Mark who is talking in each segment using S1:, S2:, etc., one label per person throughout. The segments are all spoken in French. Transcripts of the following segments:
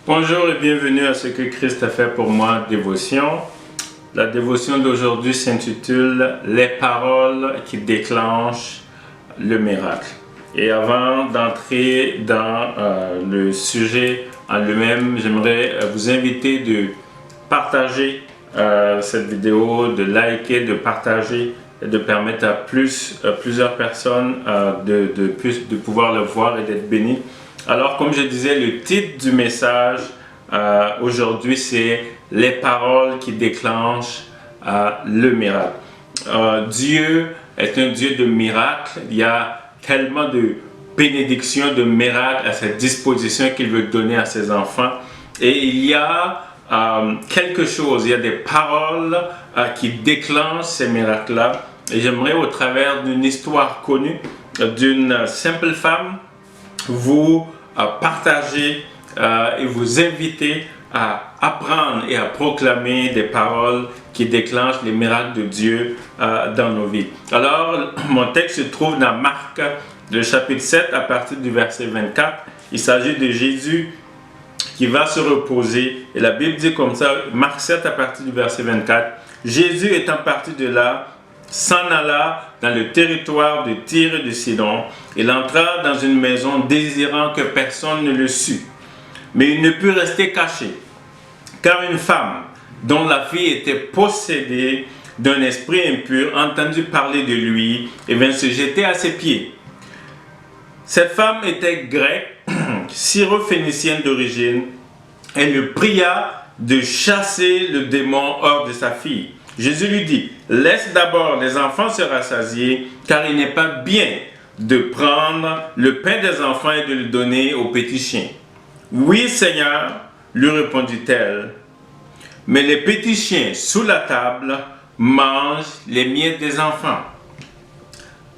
S1: Bonjour et bienvenue à ce que Christ a fait pour moi, dévotion. La dévotion d'aujourd'hui s'intitule « Les paroles qui déclenchent le miracle ». Et avant d'entrer dans le sujet en lui-même, j'aimerais vous inviter de partager cette vidéo, de liker, de partager et de permettre à plusieurs personnes de pouvoir le voir et d'être bénis. Alors, comme je disais, le titre du message aujourd'hui, c'est « Les paroles qui déclenchent le miracle ». Dieu est un Dieu de miracles. Il y a tellement de bénédictions, de miracles à sa disposition qu'il veut donner à ses enfants. Et il y a quelque chose, il y a des paroles qui déclenchent ces miracles-là. Et j'aimerais, au travers d'une histoire connue d'une simple femme, vous partager et vous inviter à apprendre et à proclamer des paroles qui déclenchent les miracles de Dieu dans nos vies. Alors, mon texte se trouve dans Marc, le chapitre 7, à partir du verset 24. Il s'agit de Jésus qui va se reposer. Et la Bible dit comme ça, Marc 7, à partir du verset 24. Jésus étant parti de là, s'en alla dans le territoire de Tyr et de Sidon. Il entra dans une maison désirant que personne ne le sût. Mais il ne put rester caché, car une femme dont la fille était possédée d'un esprit impur entendit parler de lui et vint se jeter à ses pieds. Cette femme était grecque, syro-phénicienne d'origine. Elle le pria de chasser le démon hors de sa fille. Jésus lui dit, « Laisse d'abord les enfants se rassasier, car il n'est pas bien de prendre le pain des enfants et de le donner aux petits chiens. » « Oui, Seigneur, lui répondit-elle, mais les petits chiens sous la table mangent les miettes des enfants. »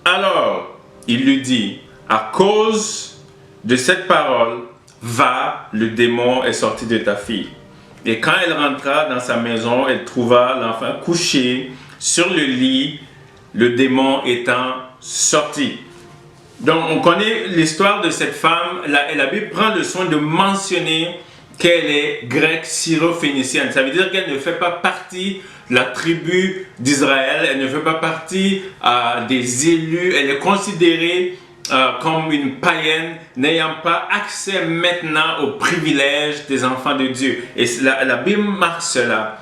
S1: Alors, il lui dit, « À cause de cette parole, va, le démon est sorti de ta fille. » Et quand elle rentra dans sa maison, elle trouva l'enfant couché sur le lit, le démon étant sorti. Donc, on connaît l'histoire de cette femme. La Bible prend le soin de mentionner qu'elle est grecque syro-phénicienne. Ça veut dire qu'elle ne fait pas partie de la tribu d'Israël. Elle ne fait pas partie des élus. Elle est considérée comme une païenne, n'ayant pas accès maintenant aux privilèges des enfants de Dieu. Et la Bible marque cela.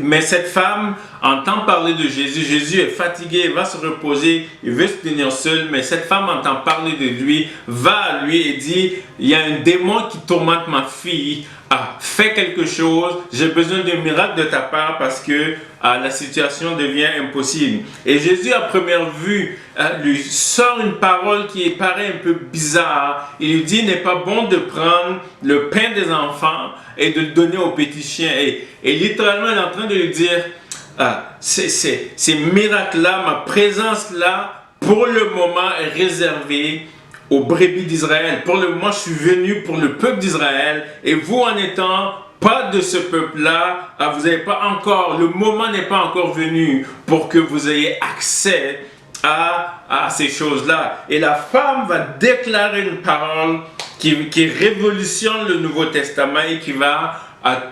S1: Mais cette femme entend parler de Jésus. Jésus est fatigué, il va se reposer, il veut se tenir seul. Mais cette femme entend parler de lui, va à lui et dit, il y a un démon qui tourmente ma fille. Fais quelque chose, j'ai besoin d'un miracle de ta part parce que la situation devient impossible. Et Jésus, à première vue, lui sort une parole qui paraît un peu bizarre. Il lui dit, il n'est pas bon de prendre le pain des enfants et de le donner aux petits chiens. Et littéralement, il est en train de lui dire, ces miracles-là, ma présence-là, pour le moment, est réservée aux brebis d'Israël. Pour le moment, je suis venu pour le peuple d'Israël et vous, en étant pas de ce peuple-là, vous n'avez pas encore, le moment n'est pas encore venu pour que vous ayez accès à ces choses-là. Et la femme va déclarer une parole qui révolutionne le Nouveau Testament et qui va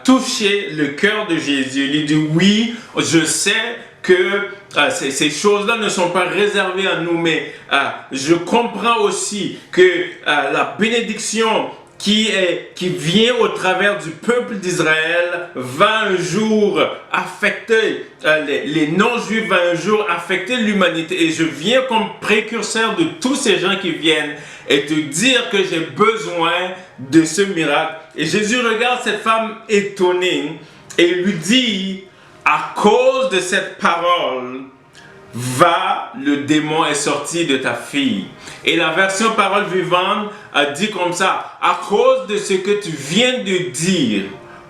S1: toucher le cœur de Jésus. Il dit, oui, je sais que ces choses-là ne sont pas réservées à nous, mais je comprends aussi que la bénédiction qui vient au travers du peuple d'Israël va un jour affecter les non-juifs, va un jour affecter l'humanité. Et je viens comme précurseur de tous ces gens qui viennent et te dire que j'ai besoin de ce miracle. Et Jésus regarde cette femme étonnée et lui dit, à cause de cette parole, va, le démon est sorti de ta fille. Et la version parole vivante a dit comme ça, à cause de ce que tu viens de dire,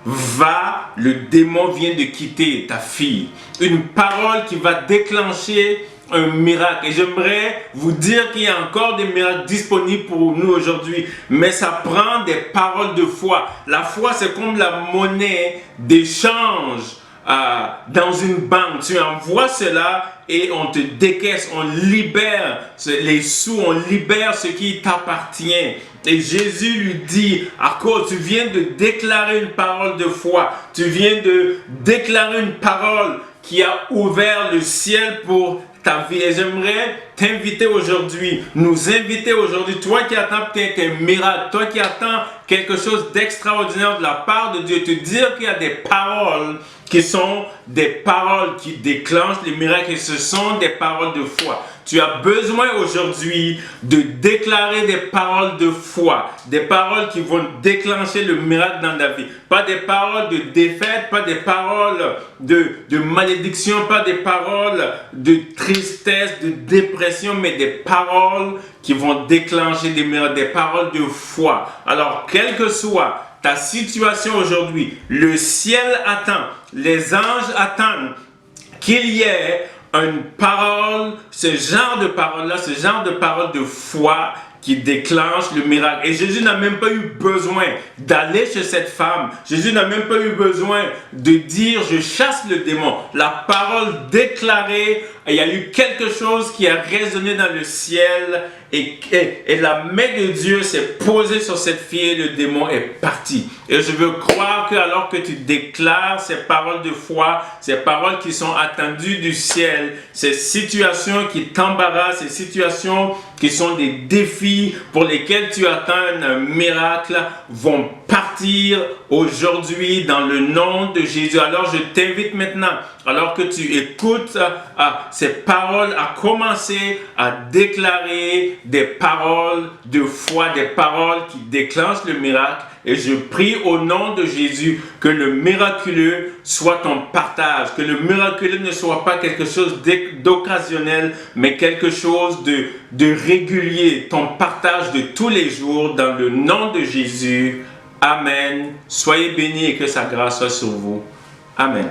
S1: va, le démon vient de quitter ta fille. Une parole qui va déclencher un miracle. Et j'aimerais vous dire qu'il y a encore des miracles disponibles pour nous aujourd'hui. Mais ça prend des paroles de foi. La foi, c'est comme la monnaie d'échange dans une banque, tu envoies cela et on te décaisse, on libère les sous, on libère ce qui t'appartient. Et Jésus lui dit, à cause, tu viens de déclarer une parole de foi, tu viens de déclarer une parole qui a ouvert le ciel pour ta vie. Et j'aimerais t'inviter aujourd'hui, nous inviter aujourd'hui, toi qui attends peut-être un miracle, toi qui attends quelque chose d'extraordinaire de la part de Dieu, te dire qu'il y a des paroles qui sont des paroles qui déclenchent les miracles et ce sont des paroles de foi. Tu as besoin aujourd'hui de déclarer des paroles de foi, des paroles qui vont déclencher le miracle dans ta vie. Pas des paroles de défaite, pas des paroles de malédiction, pas des paroles de tristesse, de dépression, mais des paroles qui vont déclencher des miracles, des paroles de foi. Alors, quelle que soit ta situation aujourd'hui, le ciel attend, les anges attendent qu'il y ait une parole, ce genre de parole-là, ce genre de parole de foi qui déclenche le miracle. Et Jésus n'a même pas eu besoin d'aller chez cette femme. Jésus n'a même pas eu besoin de dire « je chasse le démon ». La parole déclarée, il y a eu quelque chose qui a résonné dans le ciel et la main de Dieu s'est posée sur cette fille et le démon est parti. Et je veux croire que alors que tu déclares ces paroles de foi, ces paroles qui sont attendues du ciel, ces situations qui t'embarrassent, ces situations qui sont des défis pour lesquels tu attends un miracle, vont partir aujourd'hui dans le nom de Jésus. Alors je t'invite maintenant, alors que tu écoutes ces paroles, à commencer à déclarer des paroles de foi, des paroles qui déclenchent le miracle. Et je prie au nom de Jésus que le miraculeux soit ton partage, que le miraculeux ne soit pas quelque chose d'occasionnel, mais quelque chose de régulier, ton partage de tous les jours dans le nom de Jésus. Amen. Soyez bénis et que sa grâce soit sur vous. Amen.